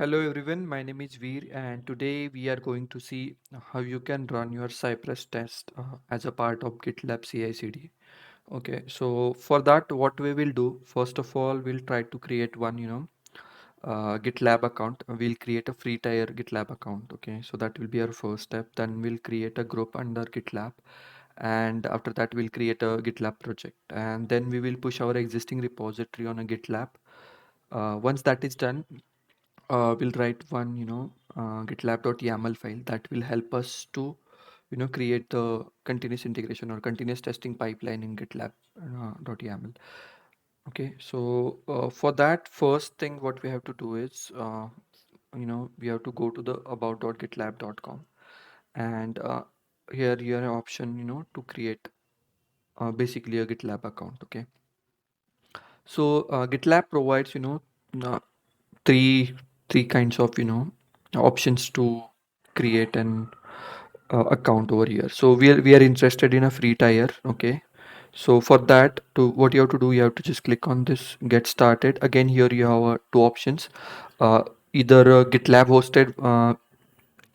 Hello everyone, my name is Veer and today we are going to see how you can run your Cypress test as a part of GitLab CI/CD. Okay, so for that what we will do, first of all we'll try to create one, GitLab account. We'll create a free tier GitLab account. Okay, so that will be our first step. Then we'll create a group under GitLab, and after that we'll create a GitLab project, and then we will push our existing repository on a GitLab. Once that is done, we'll write one gitlab.yml file that will help us to create the continuous integration or continuous testing pipeline in gitlab.yml. Okay, so for that, first thing what we have to do is we have to go to the about.gitlab.com, and here you have an option to create basically a GitLab account. Okay, so GitLab provides uh, three three kinds of options to create an account over here. So we are interested in a free tier. Okay, so for that, to what you have to do, you have to just click on this get started. Again, here you have two options, uh, either GitLab hosted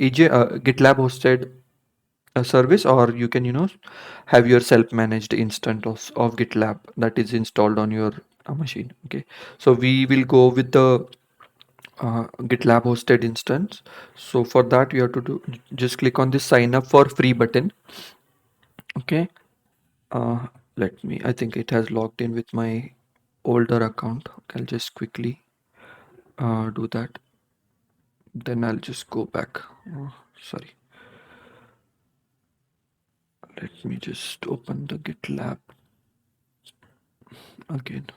GitLab hosted service, or you can have your self managed instance of GitLab that is installed on your machine. Okay, so we will go with the GitLab hosted instance. So for that you have to do just click on this sign up for free button. Okay, uh, let me, I think it has logged in with my older account. Okay, I'll just quickly do that, then I'll just go back. Sorry, let me just open the GitLab again.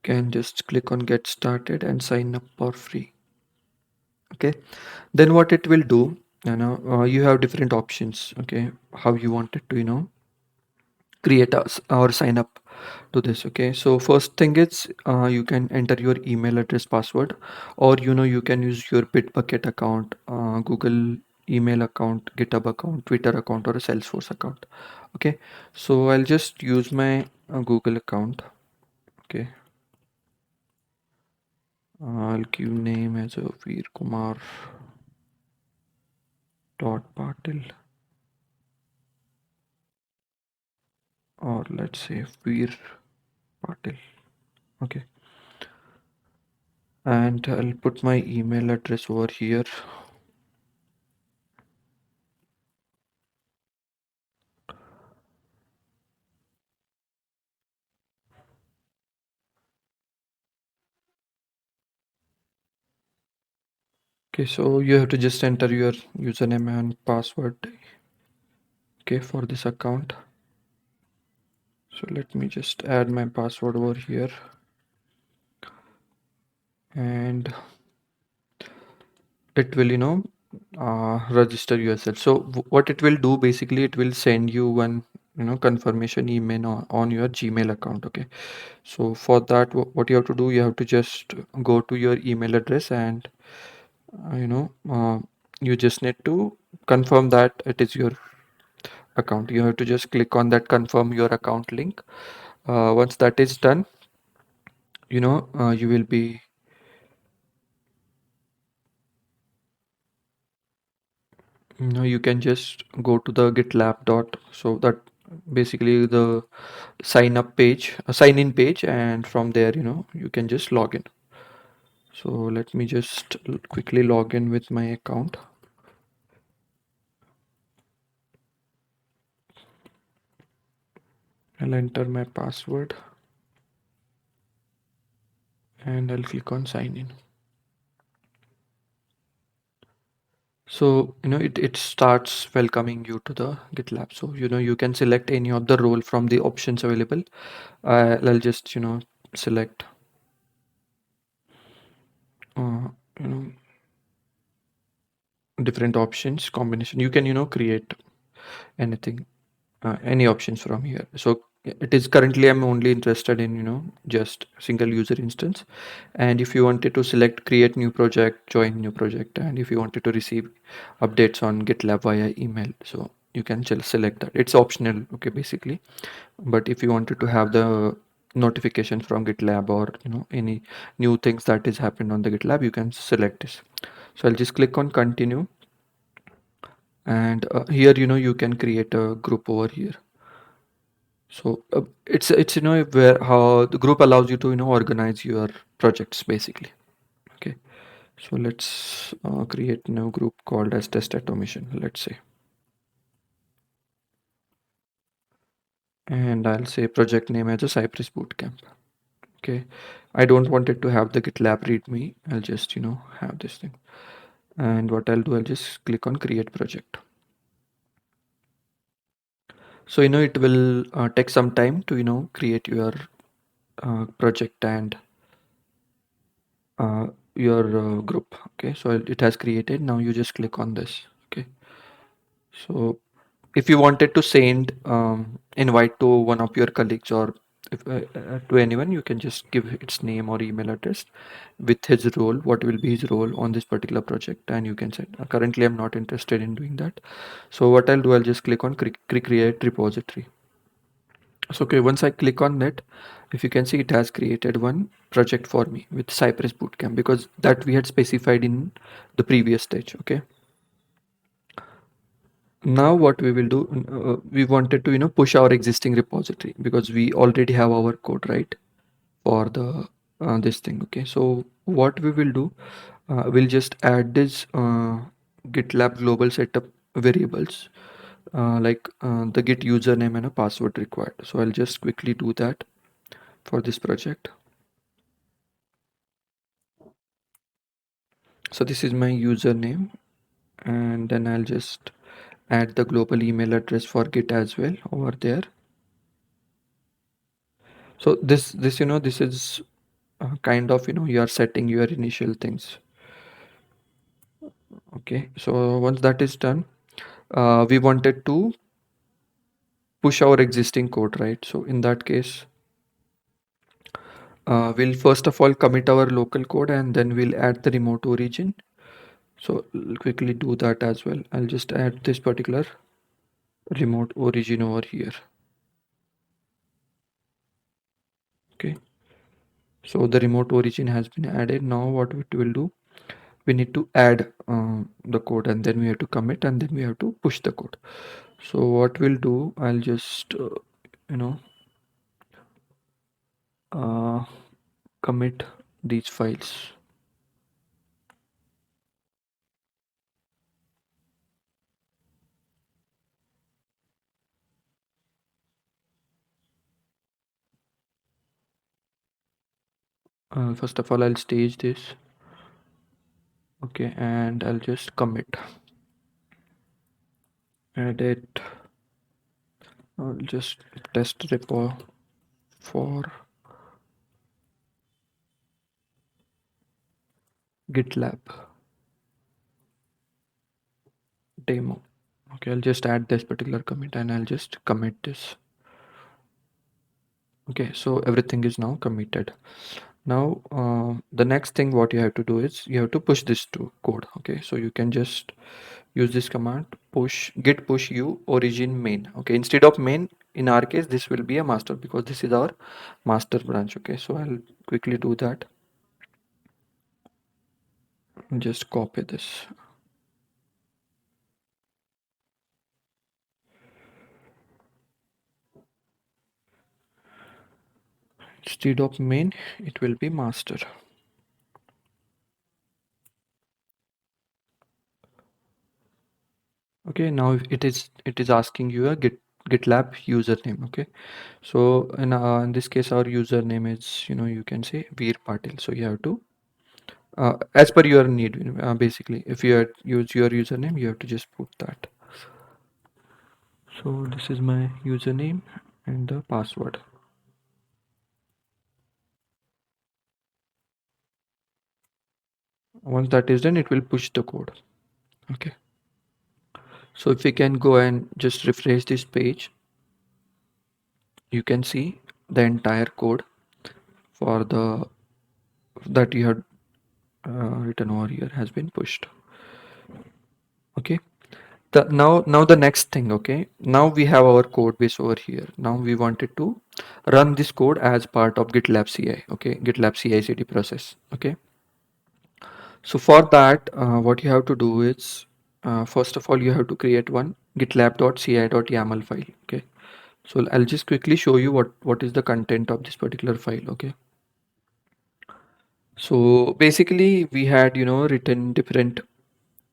Can just click on get started and sign up for free. Okay, then what it will do, you have different options. Okay, how you want it to create us or sign up to this. Okay, so first thing is you can enter your email address password, or you can use your Bitbucket account, Google email account, GitHub account, Twitter account, or a Salesforce account. Okay, so I'll just use my Google account. Okay, I'll give name as a Veer Kumar dot Patil, or let's say Veer Patil. Okay, and I'll put my email address over here. Okay, so you have to just enter your username and password, okay, for this account. So let me just add my password over here, and it will register yourself. So what it will do, basically it will send you one confirmation email on your Gmail account. Okay, so for that, what you have to do, you have to just go to your email address, and uh, you know uh, you just need to confirm that it is your account. You have to just click on that confirm your account link. Once that is done, you will be you can just go to the gitlab dot, so that basically the sign up page, a sign in page, and from there you can just log in. So let me just quickly log in with my account. I'll enter my password and I'll click on sign in. So it starts welcoming you to the GitLab. So you can select any of the role from the options available. I'll just select uh, you know different options combination. You can create anything, any options from here. So it is currently I'm only interested in just single user instance. And if you wanted to select create new project, join new project, and if you wanted to receive updates on GitLab via email, so you can just select that. It's optional, okay, basically. But if you wanted to have the notifications from GitLab, or any new things that is happened on the GitLab, you can select this. So I'll just click on continue, and here you can create a group over here. So it's where how the group allows you to organize your projects basically. Okay, so let's create a new group called as test automation, let's say, and I'll say project name as a Cypress Bootcamp. Okay, I don't want it to have the GitLab readme. I'll just have this thing, and what I'll do, I'll just click on create project. So it will take some time to create your project and uh, your group. Okay, so it has created. Now you just click on this. Okay, so if you wanted to send invite to one of your colleagues, or if, to anyone, you can just give its name or email address with his role, what will be his role on this particular project, and you can send. Currently I'm not interested in doing that, so what I'll do, I'll just click on create repository. So okay, once I click on that, if you can see, it has created one project for me with Cypress Bootcamp, because that we had specified in the previous stage. Okay, now what we will do, we wanted to push our existing repository, because we already have our code, right, for the this thing. Okay, so what we will do, we'll just add this GitLab global setup variables, the git username and a password required. So I'll just quickly do that for this project. So this is my username, and then I'll just add the global email address for git as well over there. So this is kind of you are setting your initial things. Okay, so once that is done, we wanted to push our existing code, right? So in that case, we'll first of all commit our local code, and then we'll add the remote origin. So I'll quickly do that as well. I'll just add this particular remote origin over here. Okay, so the remote origin has been added. Now what we will do, we need to add the code, and then we have to commit, and then we have to push the code. So what we'll do, I'll just you know uh, commit these files. First of all, I'll stage this. Okay, and I'll just commit, edit. I'll just test repo for GitLab demo. Okay, I'll just add this particular commit, and I'll just commit this. Okay, so everything is now committed. Now the next thing what you have to do is you have to push this to code. Okay, so you can just use this command, push git push u origin main. Okay, instead of main, in our case this will be a master, because this is our master branch. Okay, so I'll quickly do that. Just copy this. Instead of main, it will be master. Okay, now it is asking you a GitLab username. Okay, so in this case, our username is you can say Veer Patil. So you have to as per your need, basically. If you use your username, you have to just put that. So this is my username and the password. Once that is done, it will push the code. Okay, so if we can go and just refresh this page, you can see the entire code for the that you had written over here has been pushed. Okay, now the next thing. Okay, now we have our code base over here. Now we wanted to run this code as part of GitLab CI, okay, GitLab CI/CD process, okay. So for that, what you have to do is, first of all, you have to create one gitlab.ci.yml file, okay. So I'll just quickly show you what is the content of this particular file, okay. So basically, we had written different.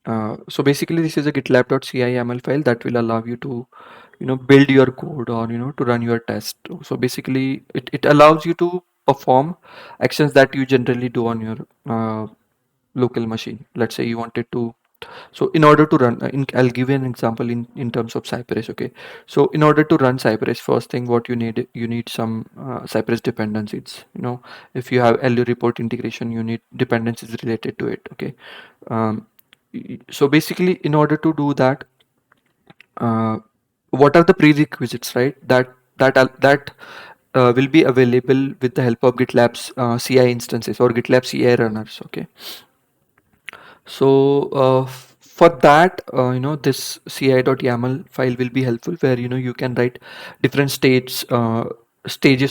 So basically, this is a gitlab.ci.yml file that will allow you to build your code, or to run your test. So basically it allows you to perform actions that you generally do on your local machine. Let's say you wanted to, so in order to run I'll give you an example in terms of Cypress, okay. So in order to run Cypress, first thing what you need some Cypress dependencies. If you have Allure Report integration, you need dependencies related to it, okay. um, so basically, in order to do that, uh, what are the prerequisites, right? That will be available with the help of GitLab's CI instances or GitLab CI runners. Okay, so for that, this ci.yaml file will be helpful, where you can write different stages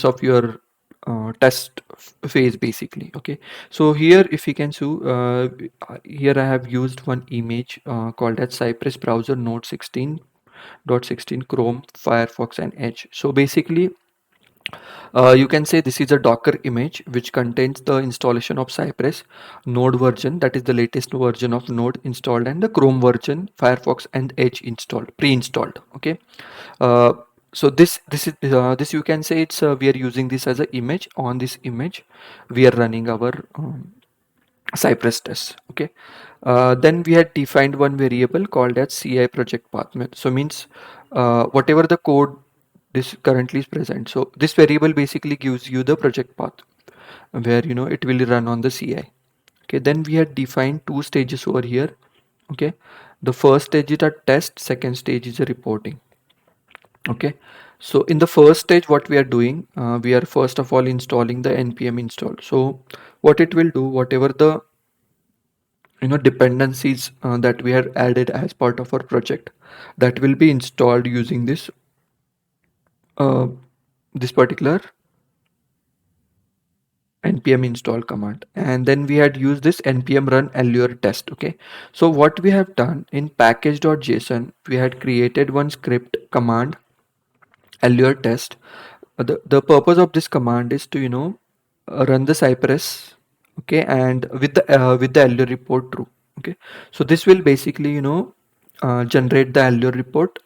of your test phase, basically. Okay, so here, if you can see, here I have used one image called as Cypress browser node 16.16 Chrome, Firefox, and Edge. So basically, you can say this is a Docker image which contains the installation of Cypress Node version, that is the latest version of Node installed, and the Chrome version, Firefox, and Edge installed, pre-installed. Okay, uh, so this you can say it's we are using this as an image. On this image, we are running our Cypress test. Okay, then we had defined one variable called as CI project path. So means whatever the code this currently is present. So this variable basically gives you the project path where it will run on the CI. Okay, then we had defined two stages over here. Okay, the first stage is a test, second stage is a reporting. Okay, so in the first stage, what we are doing, we are first of all installing the npm install. So what it will do, whatever the dependencies that we have added as part of our project, that will be installed using uh, this particular npm install command. And then we had used this npm run allure test. Okay, so what we have done in package.json, we had created one script command, allure test. The purpose of this command is to run the Cypress, okay, and with the Allure report true. Okay, so this will basically generate the Allure report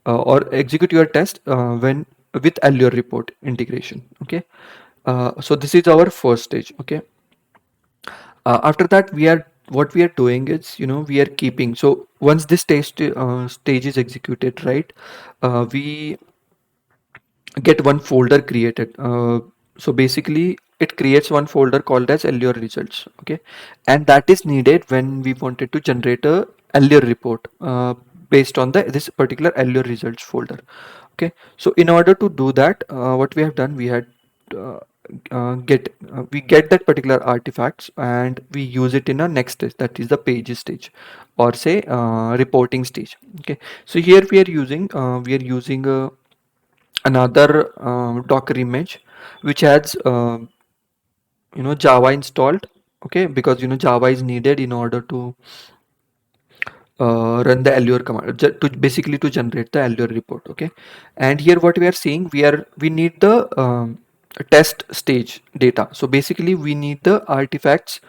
or execute your test when with Allure report integration. Okay, so this is our first stage. Okay, after that, what we are doing is we are keeping. So once this stage is executed, right, we get one folder created. So basically, it creates one folder called as Allure results. Okay, and that is needed when we wanted to generate a Allure report based on the this particular Allure results folder. Okay, so in order to do that, what we have done, we had uh, we get that particular artifacts and we use it in a next stage, that is the pages stage, or say reporting stage. Okay, so here we are using a another Docker image which has Java installed. Okay, because Java is needed in order to run the Allure command, to basically to generate the Allure report. Okay, and here what we are seeing, we need the test stage data. So basically we need the artifacts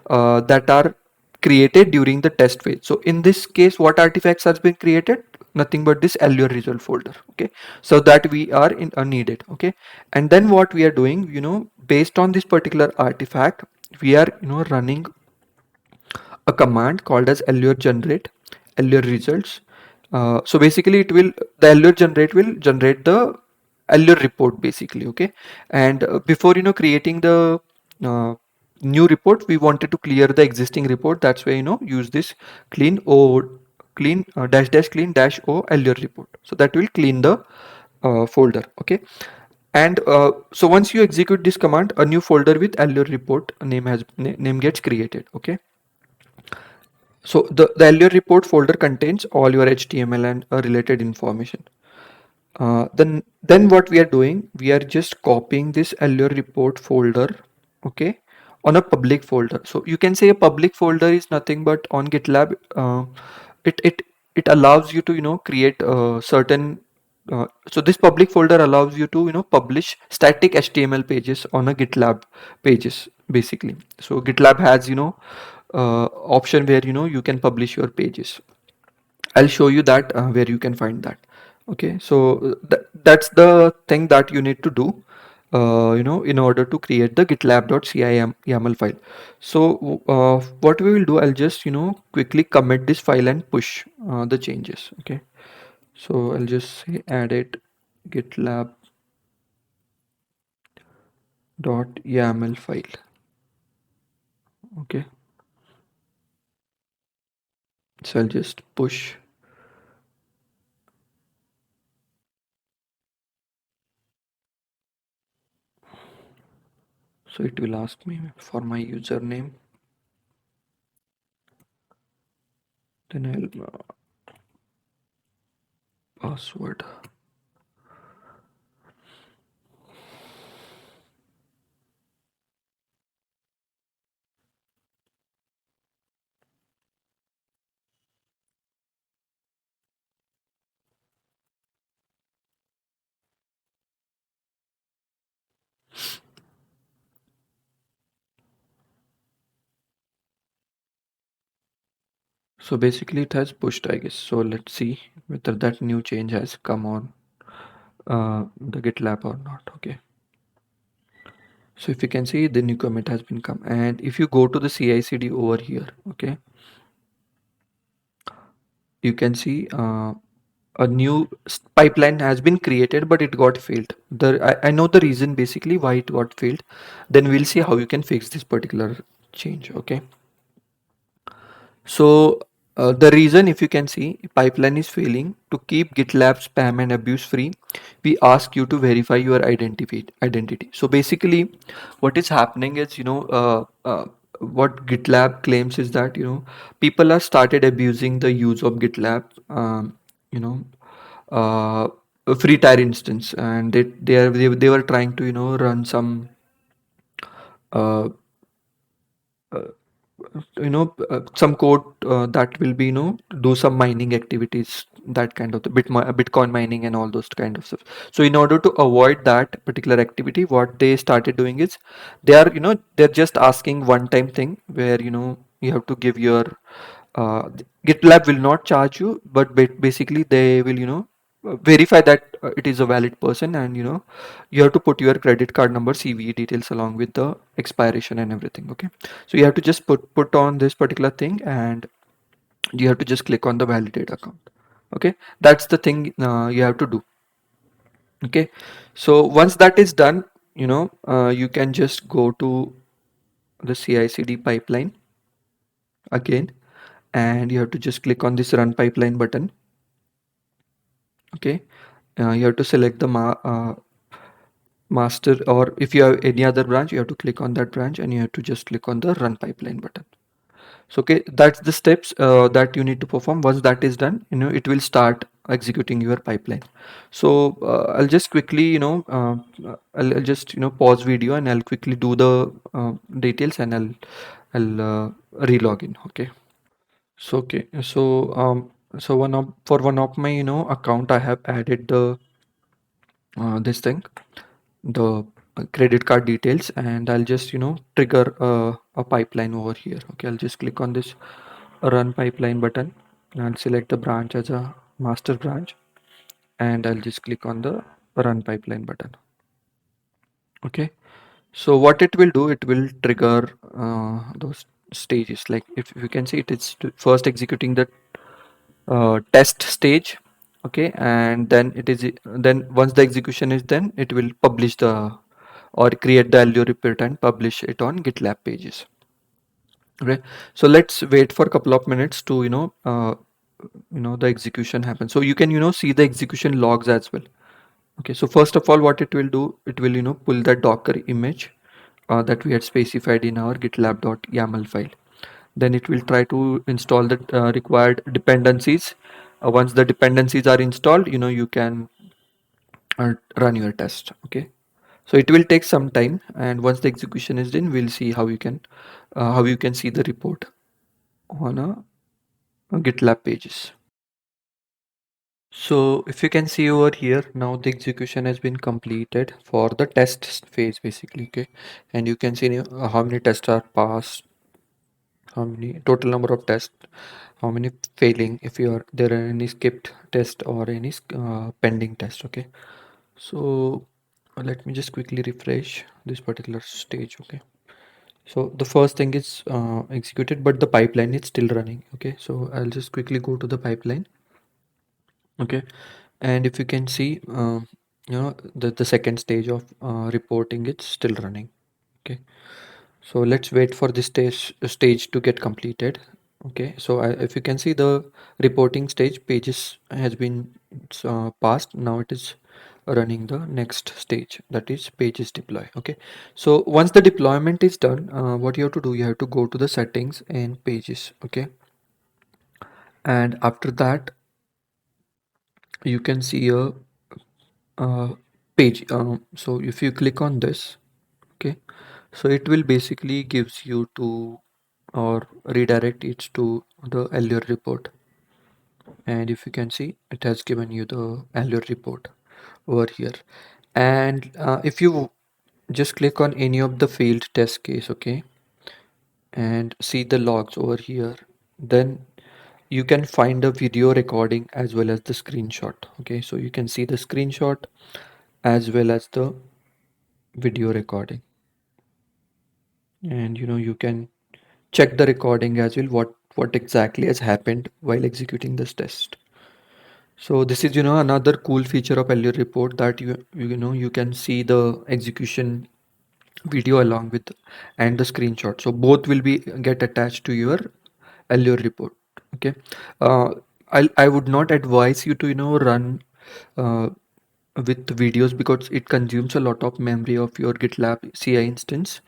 that are created during the test phase. So in this case, what artifacts has been created? Nothing but this Allure result folder. Okay, so that we are in needed. Okay, and then what we are doing, based on this particular artifact, we are running a command called as allure generate allure results. So basically the allure generate will generate the allure report, basically. Okay, and before creating the uh, new report, we wanted to clear the existing report. That's why use this clean dash dash clean dash o allure report. So that will clean the folder. Okay, and so once you execute this command, a new folder with allure report name gets created. Okay, so the Allure report folder contains all your HTML and related information. Then what we are doing, we are just copying this Allure report folder, okay, on a public folder. So you can say a public folder is nothing but on GitLab. It it it allows you to create certain. So this public folder allows you to publish static HTML pages on a GitLab pages basically. So GitLab has option where you can publish your pages. I'll show you that where you can find that. Okay, so that's the thing that you need to do, in order to create the gitlab.ci.yml file. So what we will do, I'll just quickly commit this file and push the changes. Okay, so I'll just say edit gitlab.yml file. Okay, so I'll just push. So it will ask me for my username. Then I'll password. So basically it has pushed, I guess. So let's see whether that new change has come on the GitLab or not. Okay. So if you can see, the new commit has been come. And if you go to the CI/CD over here, okay, you can see a new pipeline has been created, but it got failed. I know the reason basically why it got failed. Then we'll see how you can fix this particular change. Okay. So the reason, if you can see, pipeline is failing. To keep GitLab spam and abuse free, we ask you to verify your identity. So basically, what is happening is, what GitLab claims is that people are started abusing the use of GitLab, you know, a free tier instance, and they were trying to run some uh, some code that will be do some mining activities, that kind of the bitcoin mining and all those kind of stuff. So in order to avoid that particular activity, what they started doing is they're just asking one time thing where you have to give your uh, GitLab will not charge you, but basically they will verify that it is a valid person, and you have to put your credit card number, CVE details along with the expiration and everything. Okay, so you have to just put on this particular thing, and you have to just click on the validate account. Okay, that's the thing you have to do. Okay, so once that is done, you can just go to the CI/CD pipeline again, and you have to just click on this run pipeline button. Okay, you have to select the master, or if you have any other branch, you have to click on that branch, and you have to just click on the run pipeline button. So okay, that's the steps that you need to perform. Once that is done, it will start executing your pipeline. So I'll just quickly I'll just pause video, and I'll quickly do the details, and I'll relog in. Okay. So okay, so one of my account, I have added the this thing, the credit card details, and I'll just trigger a pipeline over here. Okay, I'll just click on this run pipeline button, and I'll select the branch as a master branch, and I'll just click on the run pipeline button. Okay, so what it will do, it will trigger those stages. Like if you can see, it is first executing the test stage. Okay, and then then once the execution is done, it will publish the or create the Allure report and publish it on GitLab pages. Okay, so let's wait for a couple of minutes to the execution happens. So you can see the execution logs as well. Okay, so first of all, what it will do, it will pull that Docker image that we had specified in our gitlab.yml file. Then it will try to install the required dependencies. Once the dependencies are installed, you can run your test. Okay, so it will take some time, and once the execution is done, we'll see how you can see the report on a GitLab pages. So if you can see over here, now the execution has been completed for the test phase basically. Okay, and you can see how many tests are passed, how many total number of tests, how many failing, if you are there are any skipped test or any pending test. Okay, so let me just quickly refresh this particular stage. Okay, so the first thing is executed, but the pipeline is still running. Okay, so I'll just quickly go to the pipeline. Okay, and if you can see, the second stage of reporting, it's still running. Okay, so let's wait for this stage to get completed. Okay, so if you can see, the reporting stage pages has been passed. Now it is running the next stage, that is pages deploy. Okay, so once the deployment is done, what you have to do, you have to go to the settings and pages. Okay, and after that you can see a page. So if you click on this, okay, so it will basically gives you to or redirect it to the Allure report. And if you can see, it has given you the Allure report over here. And if you just click on any of the failed test case, okay, and see the logs over here, then you can find a video recording as well as the screenshot. Okay, so you can see the screenshot as well as the video recording, and you can check the recording as well, what exactly has happened while executing this test. So this is another cool feature of Allure report, that you can see the execution video along with and the screenshot, so both will be get attached to your Allure report. Okay, uh, I would not advise you to run uh, with videos, because it consumes a lot of memory of your GitLab CI instance.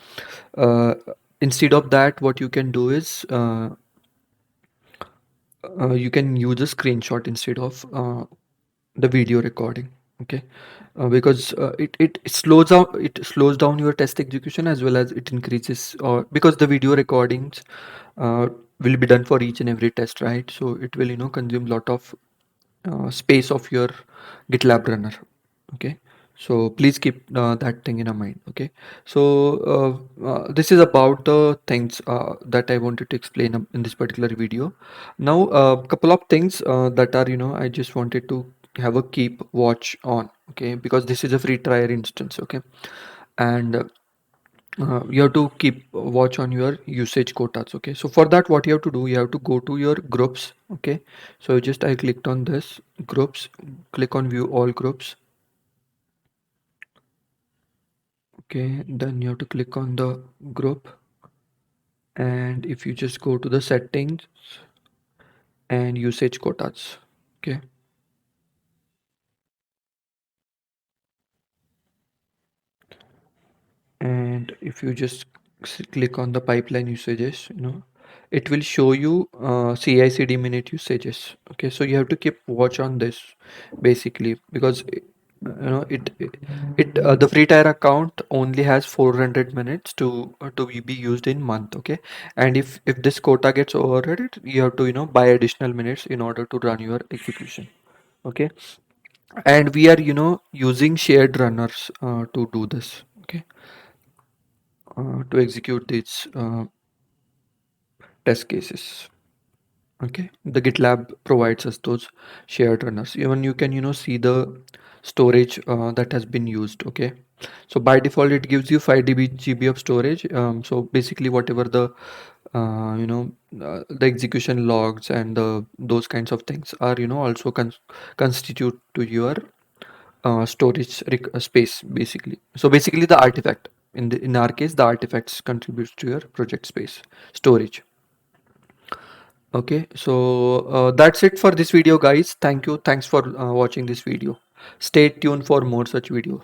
Instead of that, what you can do is you can use a screenshot instead of the video recording. Okay, because it slows down your test execution, as well as it increases, or because the video recordings uh, will be done for each and every test, right? So it will consume lot of space of your GitLab runner. Okay, so please keep that thing in your mind. Okay, so this is about the things that I wanted to explain in this particular video. Now a couple of things that are I just wanted to have a keep watch on. Okay, because this is a free trial instance. Okay, and you have to keep watch on your usage quotas. Okay, so for that, what you have to do, you have to go to your groups. Okay, so just I clicked on this groups, click on view all groups. Okay, then you have to click on the group, and if you just go to the settings and usage quotas. Okay, and if you just click on the pipeline usages, it will show you CI/CD minute usages. Okay, so you have to keep watch on this basically, because the free tier account only has 400 minutes to be used in month. Okay, and if this quota gets overrated, you have to buy additional minutes in order to run your execution. Okay, and we are using shared runners to do this. Okay, to execute these test cases. Okay, the GitLab provides us those shared runners. Even you can see the storage that has been used. Okay, so by default it gives you 5 GB of storage. So basically whatever the the execution logs and those kinds of things are also constitute to your storage space basically. So basically the artifact, in our case, the artifacts contributes to your project space storage. Okay, so that's it for this video, guys. Thank you. Thanks for watching this video. Stay tuned for more such video.